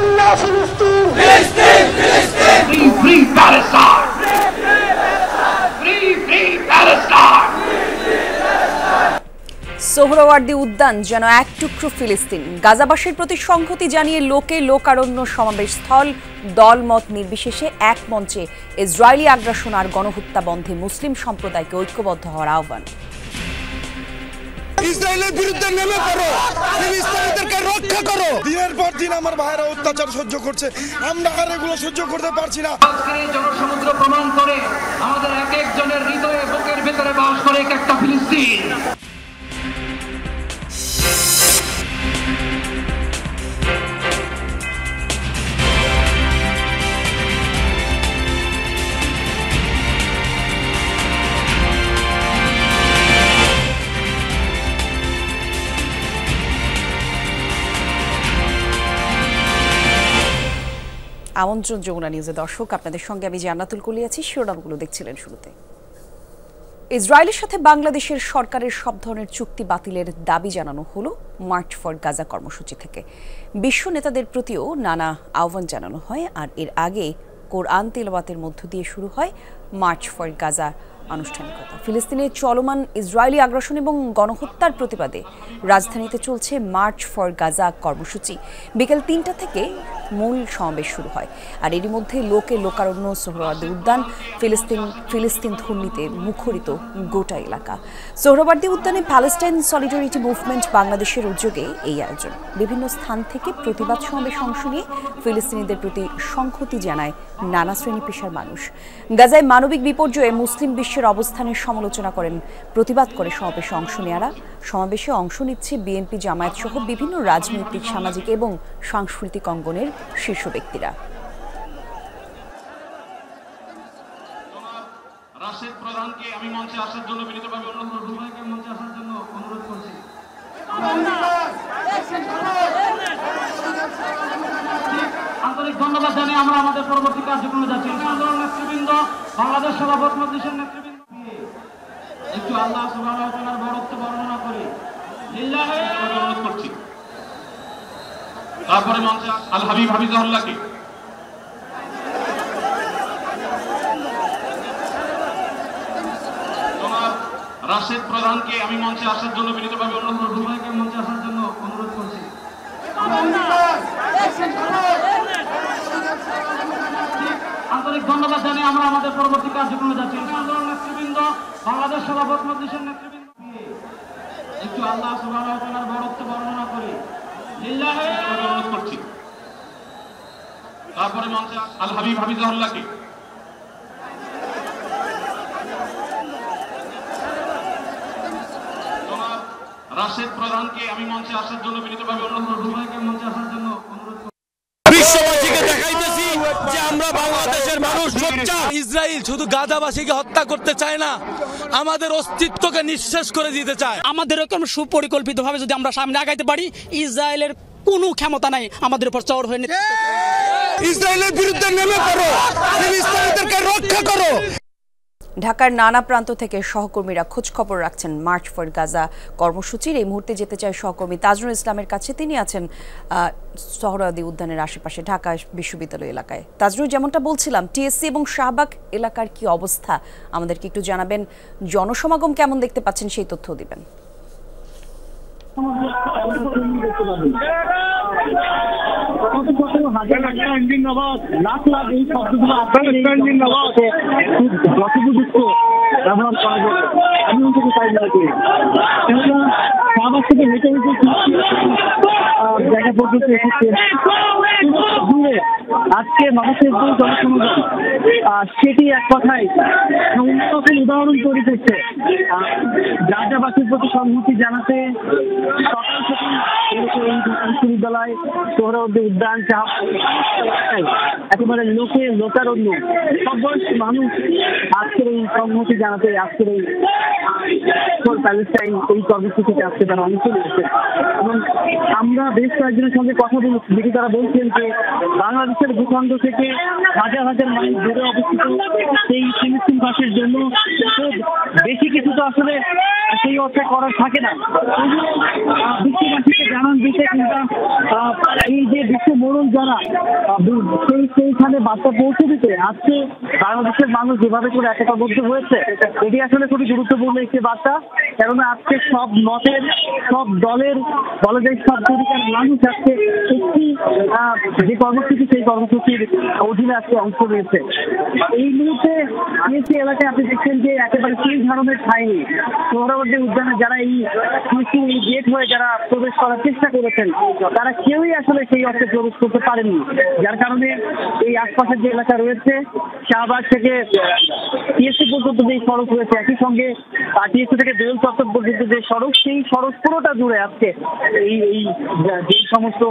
জিন্দাহ ফিলিস্তিন, ফিলিস্তিন, ফিলিস্তিন, free, free Palestine, free, free Palestine. Suhrawardy উদ্যান যেন এক টুকরো ফিলিস্তিন। গাজাবাসীর প্রতি সংহতি জানিয়ে লোকে লোকারণ্য সমাবেশ স্থল, দলমত নির্বিশেষে এক মঞ্চে ইসরায়েলি আগ্রাসন আর গণহত্যা বন্ধে মুসলিম সম্প্রদায়কে ঐক্যবদ্ধ হওয়ার আহ্বান। ইসরায়েলের বিরুদ্ধে নেমে পড়ো, ফিলিস্তিনিদেরকে রক্ষা করো। দিনের পর দিন আমার ভাইরা অত্যাচার সহ্য করছে, আমরা আর এগুলো সহ্য করতে পারছি না। আজকের এই জনসমুদ্র প্রমাণ করে আমাদের এক একজনের হৃদয়ে বুকের ভেতরে বাস করে একটা ফিলিস্তিন। আমন্ত্রণ যমুনা নিউজে দর্শক, আপনাদের সঙ্গে আমি জান্নাতুল কলি আছি। শিরোনামগুলো দেখছিলেন শুরুতে। ইসরায়েলের সাথে বাংলাদেশের সরকারের সব ধরনের চুক্তি বাতিলের দাবি জানানো হলো মার্চ ফর গাজা কর্মসূচি থেকে। বিশ্ব নেতাদের প্রতিও নানা আহ্বান জানানো হয়, আর এর আগে কোরআন তেলাওয়াতের মধ্য দিয়ে শুরু হয় মার্চ ফর গাজা আনুষ্ঠানিকতা। ফিলিস্তিনের চলমান ইসরায়েলি আগ্রাসন এবং গণহত্যার প্রতিবাদে রাজধানীতে চলছে মার্চ ফর গাজা কর্মসূচি। বিকেল ৩টা থেকে মূল সমাবেশ শুরু হয়, আর এরই মধ্যে লোকে লোকারণ্য, সোহরাওয়ার্দী উদ্যান, ফিলিস্তিন ধ্বনিতে মুখরিত গোটা এলাকা। সোহরাওয়ার্দী উদ্যানে প্যালেস্টাইন সলিডারিটি মুভমেন্ট বাংলাদেশের উদ্যোগে এই আয়োজন। বিভিন্ন স্থান থেকে প্রতিবাদ সমাবেশে অংশ নিয়ে ফিলিস্তিনিদের প্রতি সংহতি জানায় নানা শ্রেণী পেশার মানুষ। গাজায় মানবিক বিপর্যয়ে মুসলিম বিশ্বের অবস্থানের সমালোচনা করেন, প্রতিবাদ করে সমাবেশে অংশ নেয়ারা। সমাবেশে অংশ নিচ্ছে বিএনপি, জামায়াত সহ বিভিন্ন রাজনৈতিক, সামাজিক এবং সাংস্কৃতিক অঙ্গনের শীর্ষ ব্যক্তিরা। রাশেদ প্রধানকে আমি মঞ্চে আসার জন্য বিনীতভাবে অনুরোধ করছি। আন্তরিক ধন্যবাদ জানিয়ে আমরা আমাদের পরবর্তী কার্যক্রমে যাচ্ছি। আন্দোলন নেতৃবৃন্দ, বাংলাদেশ সভাপতি মজলিসের নেতৃবৃন্দ একটু আল্লাহ সুবহানাহু ওয়া তাআলার বরত্ব বর্ণনা করে লিল্লাহি অনুরোধ করছি। তারপরে মঞ্চে আল হাবিব হাফিজাহুল্লাহকে, রাশেদ প্রধানকে আমি মঞ্চে আসার জন্য বিনীতভাবে মঞ্চে আসার জন্য অনুরোধ করছি। আন্তরিক ধন্যবাদ জানিয়ে আমরা আমাদের পরবর্তী কার্যক্রমে যাচ্ছি। আন্দোলন নেতৃবৃন্দ, বাংলাদেশ সভাপতি মজলিসের নেতৃবৃন্দ একটু আল্লাহ সুবহানাহু ওয়া তাআলার বরত্ব বর্ণনা করে লিল্লাহি অনুরোধ করছি। তারপরে মঞ্চে আল হাবিব হাফিজাহুল্লাহকে, রাশেদ প্রধানকে আমি মঞ্চে আসার জন্য বিনীতভাবে মঞ্চে আসার জন্য অনুরোধ করছি। বিশ্ববাসীকে দেখাইতেছি যে আমরা বাংলাদেশের মানুষ সোচ্চার। ইসরায়েল শুধু গাজাবাসীকে হত্যা করতে চায় না, আমাদের অস্তিত্বকে নিঃশেষ করে দিতে চায়। আমাদের এরকম সুপরিকল্পিতভাবে যদি আমরা সামনে আগাইতে পারি, ইসরায়েলের কোনো ক্ষমতা নাই আমাদের উপর চড় হয়ে। ইসরায়েলের বিরুদ্ধে নেমে পড়ো, ফিলিস্তিনিদেরকে রক্ষা করো। ঢাকার নানা প্রান্ত থেকে সহকর্মীরা খোঁজ খবর রাখছেন মার্চ ফর গাজা কর্মসূচির। এই মুহূর্তে যেতে চাই সহকর্মী তাজরুল ইসলামের কাছে। তিনি আছেন সোহরাওয়ার্দী উদ্যানের আশেপাশে ঢাকা বিশ্ববিদ্যালয় এলাকায়। তাজরুল, যেমনটা বলছিলাম, টিএসসি এবং শাহবাগ এলাকার কি অবস্থা আমাদেরকে একটু জানাবেন। জনসমাগম কেমন দেখতে পাচ্ছেন সেই তথ্য দিবেন। লাখ লাখ এই শব্দগুলো যথোপযুক্ত ব্যবহার করা যাবে, আমি থেকে চাই না। শাহবাগ থেকে হেঁটে হেঁটে জায়গা পর্যন্ত এসেছে দূরে আজকে মানুষের যে জনসমাগম, সেটি এক কথায় অন্যতম উদাহরণ তৈরি করছে গাজাবাসীর প্রতি সংহতি জানাতে। সকাল থেকে বিশ্ববিদ্যালয়, সোহরাওয়ার্দী উদ্যান, একেবারে লোকে লোকারণ্য, সব বয়সী মানুষ আজকের এই সংহতি জানাতে, আজকের এই প্যালেস্টাইন এই কর্মসূচিতে আজকে তারা অংশ নিয়েছে। এবং আমরা বেশ কয়েকজনের সঙ্গে কথা বলেছি, যেটি তারা বলছেন যে বাংলাদেশের ভূখণ্ড থেকে হাজার হাজার মাইল দূরে অবস্থিত সেই ফিলিস্তিন ভাষীর জন্য বেশি কিছু তো আসলে সেই অর্থে করার থাকে না। বিশ্ববাসীকে জানান দিতে কিংবা এই যে বিশ্ব মরণ যারা সেইখানে বার্তা পৌঁছে দিতে আজকে বাংলাদেশের মানুষ যেভাবে করে একতাবদ্ধ হয়েছে এটি আসলে খুবই গুরুত্বপূর্ণ একটি বার্তা। কেননা আজকে সব মতের সব দলের বলা যায় সব তরিকার মানুষ আজকে একটি যে কর্মসূচি সেই কর্মসূচির অধীনে আজকে অংশ নিয়েছে। এই মুহূর্তে টিএসসি এলাকায় আপনি দেখছেন যে একেবারে সেই ধরনের ঠাঁই নেই। সোহরাওয়ার্দী উদ্যানে যারা এই গেট হয়ে যারা প্রবেশ করার চেষ্টা করেছেন তারা কেউই আসলে সেই অর্থে প্রবেশ করতে পারেননি, যার কারণে এই আশপাশের যে এলাকা রয়েছে শাহবাগ থেকে টিএসসি পর্যন্ত যে সড়ক রয়েছে, একই সঙ্গে টিএসসি থেকে দোয়েল চত্বর পর্যন্ত যে সড়ক, সেই সড়ক পুরোটা জুড়ে আজকে এই যে সমস্ত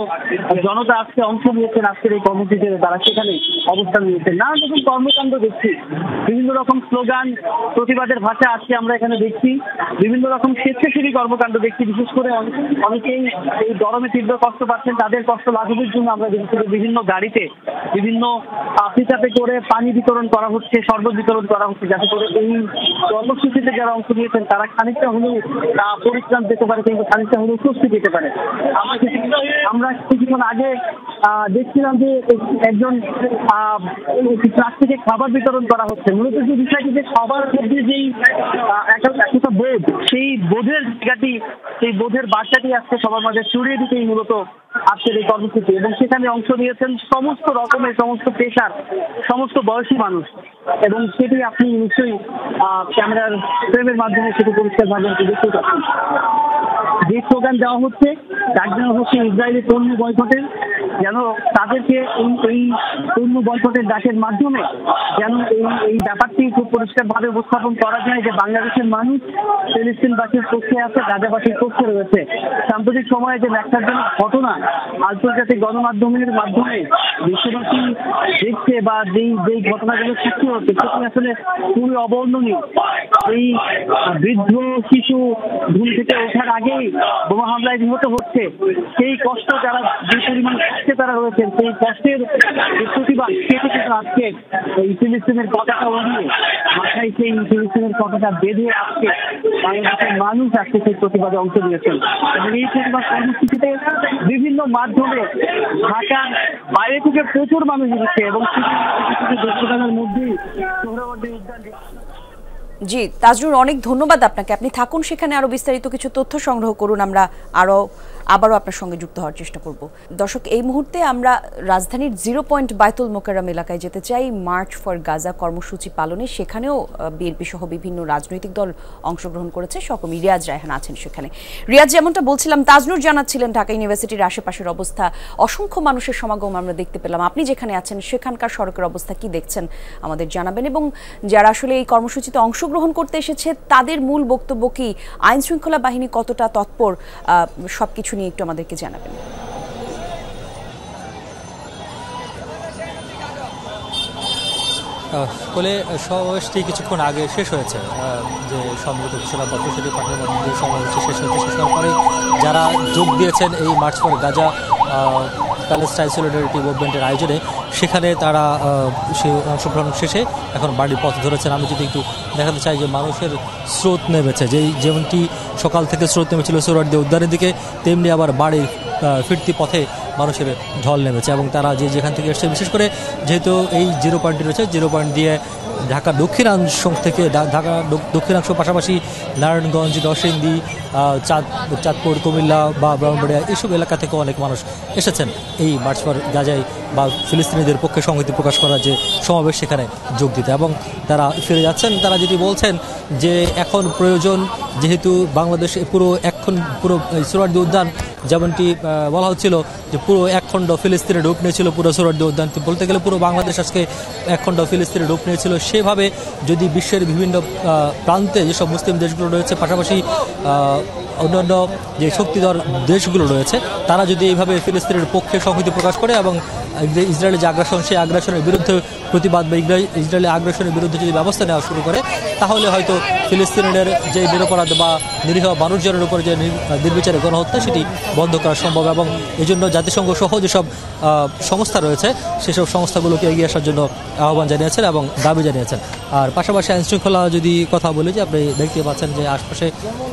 জনতা আজকে অংশ নিয়েছেন আজকের এই কর্মসূচিতে তারা সেখানে অবস্থান নিয়েছেন। নানা রকম কর্মকাণ্ড দেখছি, বিভিন্ন রকম স্লোগান প্রতিবাদের ভাষা আজকে আমরা এখানে দেখছি, বিভিন্ন রকম স্বেচ্ছাসেবী কর্মকাণ্ড দেখছি। বিশেষ করে অনেকেই এই গরমে তীব্র কষ্ট পাচ্ছেন, তাদের কষ্ট লাঘবের জন্য আমরা দেখছি বিভিন্ন গাড়িতে বিভিন্ন পিকআপে করে পানি বিতরণ করা হচ্ছে, শরবত বিতরণ করা হচ্ছে, যাতে করে এই কর্মসূচিতে যারা অংশ নিয়েছেন তারা খানিকটা হলেও পরিত্রাণ পেতে পারে কিন্তু খানিকটা হলেও স্বস্তি পেতে পারে। আমরা কিছুক্ষণ আগে দেখছিলাম যে একজন ট্রাক থেকে খাবার বিতরণ করা হচ্ছে। মূলত যে বিষয়টি যে সবার মধ্যে যেই একটা বোধ, সেই বোধের জায়গাটি, সেই বোধের বার্তাটি আজকে সবার মাঝে ছড়িয়ে দিতেই মূলত আজকের এই কর্মসূচি। এবং সেখানে অংশ নিয়েছেন সমস্ত রকমের, সমস্ত পেশার, সমস্ত বয়সী মানুষ। এবং সেটি আপনি নিশ্চয়ই ক্যামেরার ফ্রেমের মাধ্যমে সেটি পরিষ্কারভাবে দেখতে পাচ্ছেন। যে স্লোগান দেওয়া হচ্ছে, ডাক দেওয়া হচ্ছে ইসরায়েলি পণ্য বয়কটের, যেন তাদেরকে এই পণ্য বয়কটের ডাকের মাধ্যমে যেন এই ব্যাপারটি খুব পরিষ্কারভাবে উপস্থাপন করা যায় যে বাংলাদেশের মানুষ ফিলিস্তিনবাসীর পক্ষে আছে, গাজাবাসীর পক্ষে রয়েছে। সাম্প্রতিক সময়ে যে ন্যাক্কারজনক ঘটনা আন্তর্জাতিক গণমাধ্যমের মাধ্যমে বিশ্ববাসী দেখছে বা যেই ঘটনাগুলো সৃষ্টি হচ্ছে সেটি আসলে খুবই অবর্ণনীয়। এই বৃদ্ধ শিশু ঘুম থেকে ওঠার আগেই বোমা হামলায় নিহত হচ্ছে, সেই কষ্ট যারা যে পরিমাণ কষ্টে তারা রয়েছেন, সেই কষ্টের প্রতিবাদ সেটি কিন্তু আজকে এই ফিলিস্তিনের পতাকা উড়িয়ে মাথায় সেই ফিলিস্তিনের পতাকা বেঁধে আজকে বাংলাদেশের মানুষ আজকে সেই প্রতিবাদে অংশ নিয়েছেন। এবং এই প্রতিবাদ কর্মসূচিতে বিভিন্ন মাধ্যমে ঢাকার বাইরে থেকে প্রচুর মানুষ এসেছে এবং দর্শকদের মধ্যেই সোহরাওয়ার্দী উদ্যান। জি তাজনুর, অনেক ধন্যবাদ আপনাকে। আপনি থাকুন সেখানে, আরো বিস্তারিত কিছু তথ্য সংগ্রহ করুন, আমরা আবারও আপনার সঙ্গে যুক্ত হওয়ার চেষ্টা করব। দর্শক, এই মুহূর্তে আমরা রাজধানীর 0 পয়েন্ট বায়তুল মোকাররম এলাকায় যেতে চাই মার্চ ফর গাজা কর্মসূচি পালনে। সেখানেও বিএনপি সহ বিভিন্ন রাজনৈতিক দল অংশগ্রহণ করেছে। সহকর্মী রিয়াজ রায়হান আছেন সেখানে। রিয়াজ, যেমনটা বলছিলাম, তাজনুর জানাচ্ছিলেন ঢাকা ইউনিভার্সিটির আশেপাশের অবস্থা, অসংখ্য মানুষের সমাগম আমরা দেখতে পেলাম। আপনি যেখানে আছেন সেখানকার সড়কের অবস্থা কি দেখছেন আমাদের জানাবেন, এবং যারা আসলে এই কর্মসূচিতে অংশগ্রহণ করতে এসেছে তাদের মূল বক্তব্য কি, আইন শৃঙ্খলা বাহিনী কতটা তৎপর, সবকিছু নিয়ে একটু আমাদেরকে জানাবেন। ফলে সমাবেশটি কিছুক্ষণ আগে শেষ হয়েছে, যে সম্মিলিত ঘোষণাপত্র সেটি পাঠানোর মধ্যে সমাবেশটি শেষ হয়েছে। শেষ হওয়ার পরে যারা যোগ দিয়েছেন এই march for Gaza Palestine solidarity মুভমেন্টের আয়োজনে, সেখানে তারা সে অংশগ্রহণ শেষে এখন বাড়ির পথ ধরেছেন। আমি যদি একটু দেখাতে চাই যে মানুষের স্রোত নেমেছে, যেমনটি সকাল থেকে স্রোত নেমেছিল সোহরাওয়ার্দী উদ্যানের দিকে, তেমনি আবার বাড়ির ফিরতি পথে মানুষের ঢল নেমেছে। এবং তারা যেখান থেকে এসছে, বিশেষ করে যেহেতু এই 0 পয়েন্টটি রয়েছে, 0 পয়েন্ট দিয়ে ঢাকা দক্ষিণাংশ থেকে, ঢাকা দক্ষিণাংশ পাশাপাশি নারায়ণগঞ্জ, নরসিংদী, চাঁদপুর, কুমিল্লা বা ব্রাহ্মণবাড়িয়া এইসব এলাকা থেকে অনেক মানুষ এসেছেন এই মার্চ ফর গাজায় বা ফিলিস্তিনিদের পক্ষে সংহতি প্রকাশ করার যে সমাবেশ সেখানে যোগ দিতে। এবং তারা ফিরে যাচ্ছেন। তারা যেটি বলছেন যে এখন প্রয়োজন, যেহেতু বাংলাদেশে পুরো সোহরাওয়ার্দী উদ্যান যেমনটি বলা হচ্ছিল যে পুরো এক খণ্ড ফিলিস্তিনের রূপ নিয়েছিল, পুরো সোহরাওয়ার্দী উদ্যান বলতে গেলে পুরো বাংলাদেশ আজকে এক খণ্ড ফিলিস্তিনের রূপ নিয়েছিল। সেভাবে যদি বিশ্বের বিভিন্ন প্রান্তে যেসব মুসলিম দেশগুলো রয়েছে, পাশাপাশি অন্যান্য যে শক্তিধর দেশগুলো রয়েছে, তারা যদি এইভাবে ফিলিস্তিনের পক্ষে সংহতি প্রকাশ করে এবং ইসরায়েলের যে আগ্রাসন, সেই আগ্রাসনের বিরুদ্ধে প্রতিবাদ বা ইসরায়েলের আগ্রাসনের বিরুদ্ধে যদি ব্যবস্থা নেওয়া শুরু করে, তাহলে হয়তো ফিলিস্তিনের যে নিরপরাধ বা নিরীহ মানুষজনের উপর যে নির্বিচারে গণহত্যা, সেটি বন্ধ করা সম্ভব। এবং এই জন্য জাতিসংঘ সহ যেসব সংস্থা রয়েছে সেসব সংস্থাগুলোকে এগিয়ে আসার জন্য আহ্বান জানিয়েছেন এবং দাবি জানিয়েছেন। আর পাশাপাশি আইনশৃঙ্খলা যদি কথা বলি, যে আপনি দেখতে পাচ্ছেন যে আশপাশে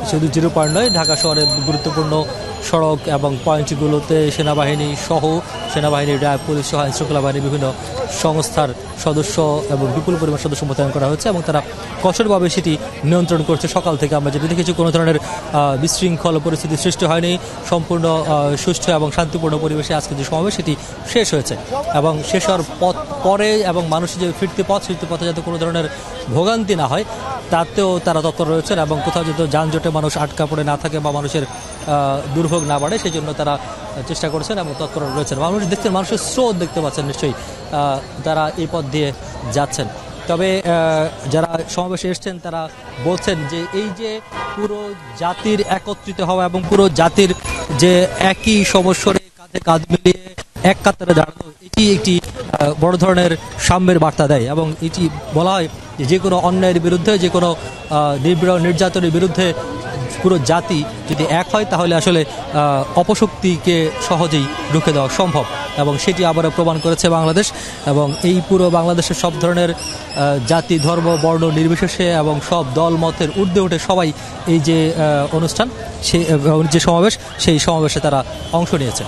শুধু 0 পয়েন্ট নয়, ঢাকা শহরের গুরুত্বপূর্ণ সড়ক এবং পয়েন্টগুলোতে সেনাবাহিনী সহ, সেনাবাহিনী, র্যাব, পুলিশ সহ আইনশৃঙ্খলা বাহিনীর বিভিন্ন সংস্থার সদস্য এবং বিপুল পরিমাণ সদস্য মোতায়েন করা হচ্ছে এবং তারা কঠোরভাবে সেটি নিয়ন্ত্রণ করছে। সকাল থেকে আমরা যেটি দেখেছি, কোনো ধরনের বিশৃঙ্খল পরিস্থিতি সৃষ্টি হয়নি, সম্পূর্ণ সুষ্ঠু এবং শান্তিপূর্ণ পরিবেশে আজকে যে সমাবেশ সেটি শেষ হয়েছে। এবং শেষ হওয়ার পরে এবং মানুষের যে ফিরতে পথে যাতে কোনো ধরনের ভোগান্তি না হয়, তাতেও তারা তৎপর রয়েছেন এবং কোথাও যাতে যানজটে মানুষ আটকা পড়ে না থাকে বা মানুষের দুর্ভোগ না বাড়ে, সেই জন্য তারা চেষ্টা করেছেন এবং তৎপর রয়েছেন। মানুষ দেখছেন, মানুষের স্রোত দেখতে পাচ্ছেন নিশ্চয়ই, তারা এই পথ দিয়ে যাচ্ছেন। তবে যারা সমাবেশে এসছেন তারা বলছেন যে এই যে পুরো জাতির একত্রিত হওয়া এবং পুরো জাতির যে একই সমস্যারে কাঁধে কাঁধ মিলিয়ে এক কাতারে দাঁড়ানো, এটি একটি বড় ধরনের সাম্যের বার্তা দেয়। এবং এটি বলা হয় যে কোনো অন্যায়ের বিরুদ্ধে, যে কোনো নির্যাতনের বিরুদ্ধে পুরো জাতি যদি এক হয়, তাহলে আসলে অপশক্তিকে সহজেই রুখে দেওয়া সম্ভব। এবং সেটি আবারও প্রমাণ করেছে বাংলাদেশ। এবং এই পুরো বাংলাদেশের সব ধরনের জাতি, ধর্ম, বর্ণ নির্বিশেষে এবং সব দল মতের ঊর্ধ্বে উঠে সবাই এই যে অনুষ্ঠান, যে সমাবেশ, সেই সমাবেশে তারা অংশ নিয়েছে।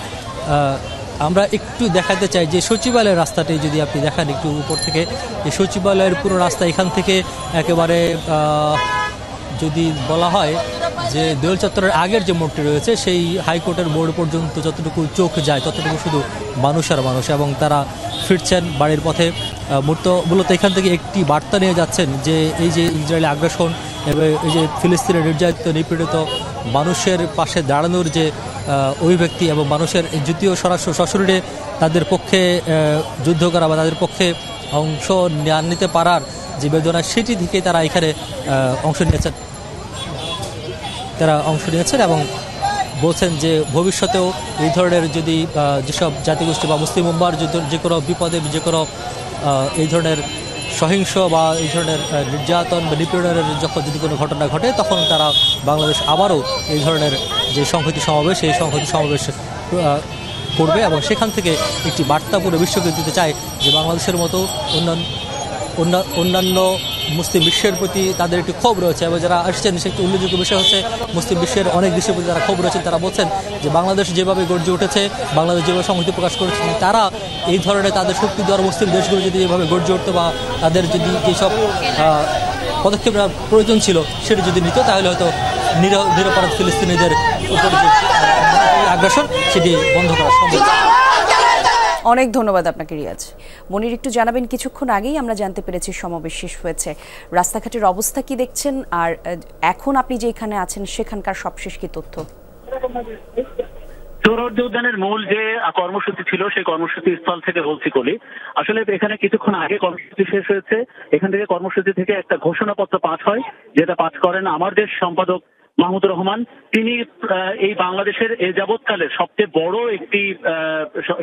আমরা একটু দেখাতে চাই যে সচিবালয়ের রাস্তাটি যদি আপনি দেখান একটু উপর থেকে, এই সচিবালয়ের পুরো রাস্তা এখান থেকে একেবারে যদি বলা হয় যে দোয়েল চত্বরের আগের যে মোড়টি রয়েছে, সেই হাইকোর্টের মোড় পর্যন্ত যতটুকু চোখ যায় ততটুকু শুধু মানুষ আর মানুষ। এবং তারা ফিরছেন বাড়ির পথে। মূলত এখান থেকে একটি বার্তা নিয়ে যাচ্ছেন যে এই যে ইসরায়েলি আগ্রাসন এবং এই যে ফিলিস্তিনের নির্যাতিত নিপীড়িত মানুষের পাশে দাঁড়ানোর যে অভিব্যক্তি এবং মানুষের যদিও সশরীরে তাদের পক্ষে যুদ্ধ করা বা তাদের পক্ষে অংশ নিতে পারার যে বেদনা, সেটি থেকে তারা এখানে অংশ নিয়েছেন এবং বলছেন যে ভবিষ্যতেও এই ধরনের যদি যেসব জাতিগোষ্ঠী বা মুসলিম উম্মার যে কোনো বিপদে, যে কোনো এই ধরনের সহিংস বা এই ধরনের নির্যাতন বা নিপীড়নের যদি কোনো ঘটনা ঘটে, তখন তারা বাংলাদেশ আবারও এই ধরনের যে সংহতি সমাবেশ, সেই সংহতি সমাবেশ করবে এবং সেখান থেকে একটি বার্তা পুরো বিশ্বকে দিতে চায় যে বাংলাদেশের মতো অন্যান্য মুসলিম বিশ্বের প্রতি তাদের একটি ক্ষোভ রয়েছে। এবং যারা আসছেন, সে একটি উল্লেখযোগ্য বিষয় হচ্ছে মুসলিম বিশ্বের অনেক দেশের প্রতি তারা ক্ষোভ রয়েছেন। তারা বলছেন যে বাংলাদেশ যেভাবে গর্জে উঠেছে, বাংলাদেশ যেভাবে সংহতি প্রকাশ করেছেন, তারা এই ধরনের তাদের শক্তি দেওয়ার মুসলিম দেশগুলো যদি এভাবে গর্জে উঠতো বা তাদের যদি যেসব পদক্ষেপ প্রয়োজন ছিল সেটি যদি নিত, তাহলে হয়তো নিরপরাধ ফিলিস্তিনিদের উপর যে আগ্রাসন সেটি বন্ধ করা সম্ভব। অনেক ধন্যবাদ আপনাকে রিয়াজ। মনির, একটু জানাবেন, কিছুক্ষণ আগেই আমরা জানতে পেরেছি সমাবেশ শেষ হয়েছে, রাস্তাঘাটের অবস্থা কি দেখছেন, আর এখন আপনি যেখানে আছেন সেখানকার সবশেষ কি তথ্য? সোহরাওয়ার্দী উদ্যানের মূল যে কর্মসূচি ছিল, সেই কর্মসূচি স্থল থেকে বলছি কলি। আসলে এখানে কিছুক্ষণ আগে কর্মসূচি শেষ হয়েছে। এখান থেকে কর্মসূচি থেকে একটা ঘোষণাপত্র পাঠ হয়, যেটা পাঠ করেন আমার দেশ সম্পাদক মাহমুদুর রহমান। তিনি এই বাংলাদেশের এ যাবৎকালের সবচেয়ে বড় একটি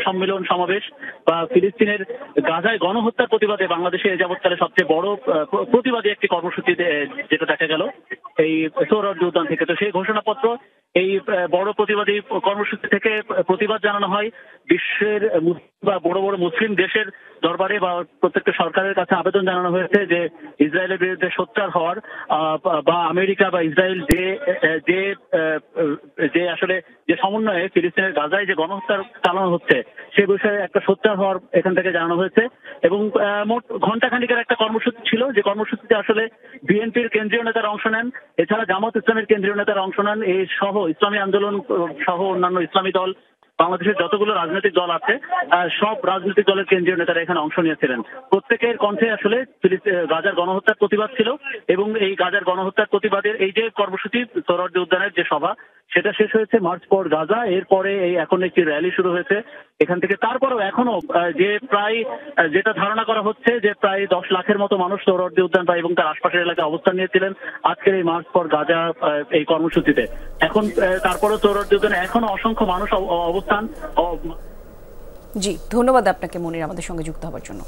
সম্মেলন সমাবেশ বা ফিলিস্তিনের গাজায় গণহত্যার প্রতিবাদে বাংলাদেশে এ যাবৎকালের সবচেয়ে বড় প্রতিবাদী একটি কর্মসূচি যেটা দেখা গেল এই সোহরাওয়ার্দী উদ্যান থেকে। তো সেই ঘোষণাপত্র, এই বড় প্রতিবাদী কর্মসূচি থেকে প্রতিবাদ জানানো হয় বিশ্বের বা বড় বড় মুসলিম দেশের দরবারে বা প্রত্যেকটা সরকারের কাছে আবেদন জানানো হয়েছে যে ইসরায়েলের বিরুদ্ধে সোচ্চার হওয়ার বা আমেরিকা বা ইসরায়েল যে আসলে যে সমন্বয়ে ফিলিস্তিনের গাজায় যে গণহত্যা চালানো হচ্ছে সে বিষয়ে একটা সোচ্চার হওয়ার এখান থেকে জানানো হয়েছে। এবং মোট ঘণ্টাখানিকের একটা কর্মসূচি ছিল, যে কর্মসূচিতে আসলে বিএনপির কেন্দ্রীয় নেতারা অংশ নেন, এছাড়া জামাত ইসলামের কেন্দ্রীয় নেতারা অংশ নেন, এই সহ ইসলামী আন্দোলন সহ অন্যান্য ইসলামী দল, বাংলাদেশের যতগুলো রাজনৈতিক দল আছে সব রাজনৈতিক দলের কেন্দ্রীয় নেতারা এখানে অংশ নিয়েছিলেন। প্রত্যেকের কণ্ঠে আসলে গাজার গণহত্যার প্রতিবাদ ছিল। এবং এই গাজার গণহত্যার প্রতিবাদের এই যে কর্মসূচি, সোহরাওয়ার্দী উদ্যানের যে সভা, সেটা শেষ হয়েছে মার্চ ফর গাজা। এরপরে এখন একটি র্যালি শুরু হয়েছে এখান থেকে। তারপরেও এখনো যে প্রায় যেটা ধারণা করা হচ্ছে যে প্রায় 10 লাখের মতো মানুষ সোহরাওয়ার্দী উদ্যান বা এবং তার আশপাশের এলাকায় অবস্থান নিয়েছিলেন আজকের এই মার্চ ফর গাজা এই কর্মসূচিতে। এখন তারপরে সোহরাওয়ার্দী উদ্যানে এখনো অসংখ্য মানুষ অবস্থান জি, ধন্যবাদ আপনাকে মনির আমাদের সঙ্গে যুক্ত হওয়ার জন্য।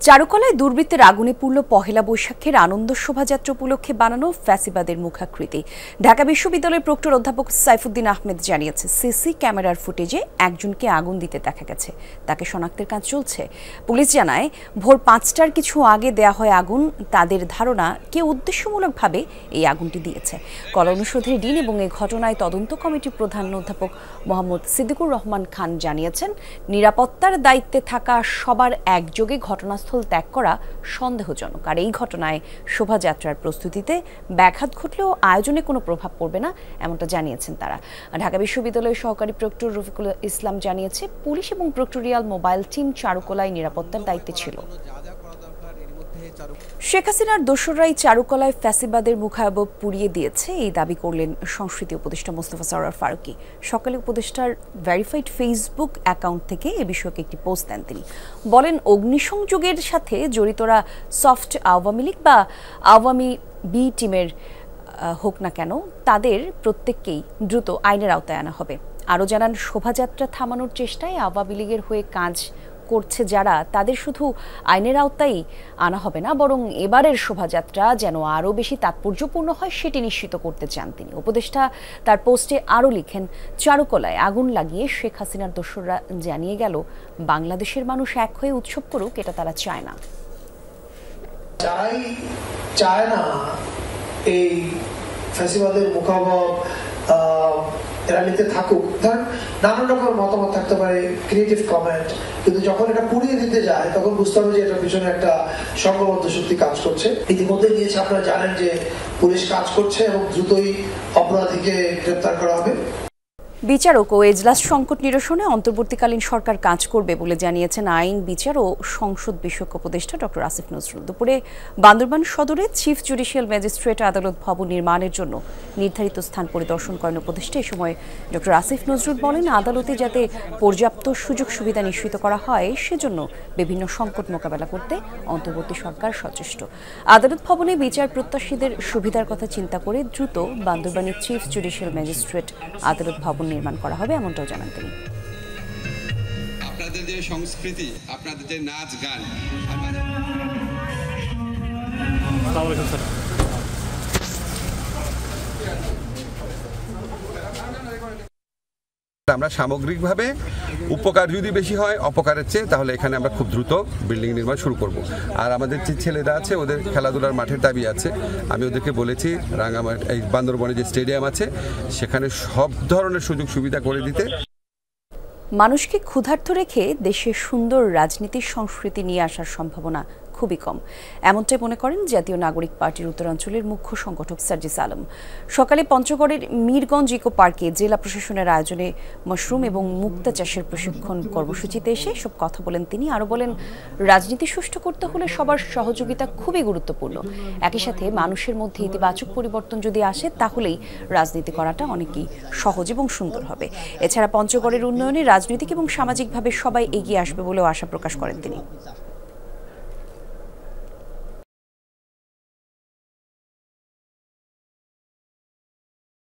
চারুকলায় দুর্বৃত্তের আগুনে পুড়ল পহেলা বৈশাখের আনন্দ শোভাযাত্রা উপলক্ষে বানানো ফ্যাসিবাদের মুখাকৃতি। ঢাকা বিশ্ববিদ্যালয়ের প্রক্টর অধ্যাপক সাইফুদ্দিন আহমেদ জানিয়েছে, সিসি ক্যামেরার ফুটেজে একজনকে আগুন দিতে দেখা গেছে, তাকে শনাক্তের কাজ চলছে। পুলিশ জানায়, ভোর 5টার কিছু আগে দেয়া হয় আগুন। তাদের ধারণা কেউ উদ্দেশ্যমূলকভাবে এই আগুনটি দিয়েছে। কলা অনুষদের ডিন এবং এই ঘটনায় তদন্ত কমিটির প্রধান অধ্যাপক মোহাম্মদ সিদ্দিকুর রহমান খান জানিয়েছেন, নিরাপত্তার দায়িত্বে থাকা সবার একযোগে ঘটনাস্থল ত্যাগ করা সন্দেহজনক। আর এই ঘটনায় শোভাযাত্রার প্রস্তুতিতে ব্যাঘাত ঘটলেও আয়োজনে কোনো প্রভাব পড়বে না, এমনটা জানিয়েছেন তারা। ঢাকা বিশ্ববিদ্যালয়ের সহকারী প্রক্টর রফিকুল ইসলাম জানিয়েছে, পুলিশ এবং প্রক্টোরিয়াল মোবাইল টিম চারুকলায় নিরাপত্তার দায়িত্বে ছিল। শেখ হাসিনার দোসররাই চারুকলায় ফ্যাসিবাদের মুখাবব পুড়িয়ে দিয়েছে, এই দাবি করলেন সংস্কৃতি উপদেষ্টা মোস্তফা সরোয়ার ফারুকী। সকালে উপদেষ্টার ভেরিফাইড ফেসবুক অ্যাকাউন্ট থেকে এ বিষয়কে একটি পোস্ট দেন তিনি। বলেন, অগ্নিসংযোগের সাথে জড়িতরা সফট আওয়ামী লীগ বা আওয়ামী বি টিমের হোক না কেন, তাদের প্রত্যেককেই দ্রুত আইনের আওতায় আনা হবে। আরও জানান, শোভাযাত্রা থামানোর চেষ্টায় আওয়ামী লীগের হয়ে কাজ করছে যারা, তাদের শুধু আইনের আওতায় আনা হবে না, বরং এবারের শোভাযাত্রা যেন আরও বেশি তাৎপর্যপূর্ণ হয় সেটি নিশ্চিত করতে চান তিনি। উপদেষ্টা তার পোস্টে আরও লিখেন, চারুকলায় আগুন লাগিয়ে শেখ হাসিনার দোসররা জানিয়ে গেল, বাংলাদেশের মানুষ এক হয়ে উৎসব করুক, এটা তারা চায় না। চায় না এই ফ্যাসিবাদের মুখাবব এরা নিতে থাকুক। ধরেন নানান রকম মতামত থাকতে পারে, ক্রিয়েটিভ কমেন্ট, কিন্তু যখন এটা পুড়িয়ে দিতে যায় তখন বুঝতে হবে যে এটার পিছনে একটা সংঘবদ্ধ শক্তি কাজ করছে। ইতিমধ্যে গিয়েছে, আপনারা জানেন যে পুলিশ কাজ করছে এবং দ্রুতই অপরাধীকে গ্রেপ্তার করা হবে। বিচারক ও এজলাস সংকট নিরসনে অন্তর্বর্তীকালীন সরকার কাজ করবে বলে জানিয়েছেন আইন, বিচার ও সংসদ বিষয়ক উপদেষ্টা ডক্টর আসিফ নজরুল। দুপুরে বান্দরবান সদরে চিফ জুডিশিয়াল ম্যাজিস্ট্রেট আদালত ভবন নির্মাণের জন্য নির্ধারিত স্থান পরিদর্শন করেন উপদেষ্টা। এই সময় ডক্টর আসিফ নজরুল বলেন, আদালতে যাতে পর্যাপ্ত সুযোগ সুবিধা নিশ্চিত করা হয় সেজন্য বিভিন্ন সংকট মোকাবেলা করতে অন্তর্বর্তী সরকার সচেষ্ট। আদালত ভবনে বিচার প্রত্যাশীদের সুবিধার কথা চিন্তা করে দ্রুত বান্দরবানের চিফ জুডিশিয়াল ম্যাজিস্ট্রেট আদালত ভবন নির্মাণ করা হবে, এমনটাও জানান তিনি। আপনাদের যে সংস্কৃতি, আপনাদের যে নাচ গান, আমরা সামগ্রিকভাবে উপকার যদি বেশি হয় অপকারের চেয়ে, তাহলে এখানে আমরা খুব দ্রুত বিল্ডিং নির্মাণ শুরু করব। আর আমাদের যে ছেলেরা আছে ওদের খেলাধুলার মাঠের দাবি আছে, আমি ওদেরকে বলেছি রাঙ্গামাটি এই বান্দরবনে যে স্টেডিয়াম আছে সেখানে সব ধরনের সুযোগ সুবিধা করে দিতে। মানুষকে ক্ষুধার্ত রেখে দেশে সুন্দর রাজনীতির সংস্কৃতি নিয়ে আসার সম্ভাবনা খুবই কম, এমনটাই মনে করেন জাতীয় নাগরিক পার্টির উত্তরাঞ্চলের মুখ্য সংগঠক সার্জিস আলম। সকালে পঞ্চগড়ের মিরগঞ্জ ইকো পার্কে জেলা প্রশাসনের আয়োজনে মাশরুম এবং মুক্তা চাষের প্রশিক্ষণ কর্মসূচিতে এসে সব কথা বলেন তিনি। আরও বলেন, রাজনীতি সুষ্ঠু করতে হলে সবার সহযোগিতা খুবই গুরুত্বপূর্ণ। একই সাথে মানুষের মধ্যে ইতিবাচক পরিবর্তন যদি আসে তাহলেই রাজনীতি করাটা অনেকই সহজ এবং সুন্দর হবে। এছাড়া পঞ্চগড়ের উন্নয়নে রাজনৈতিক এবং সামাজিকভাবে সবাই এগিয়ে আসবে বলেও আশা প্রকাশ করেন তিনি।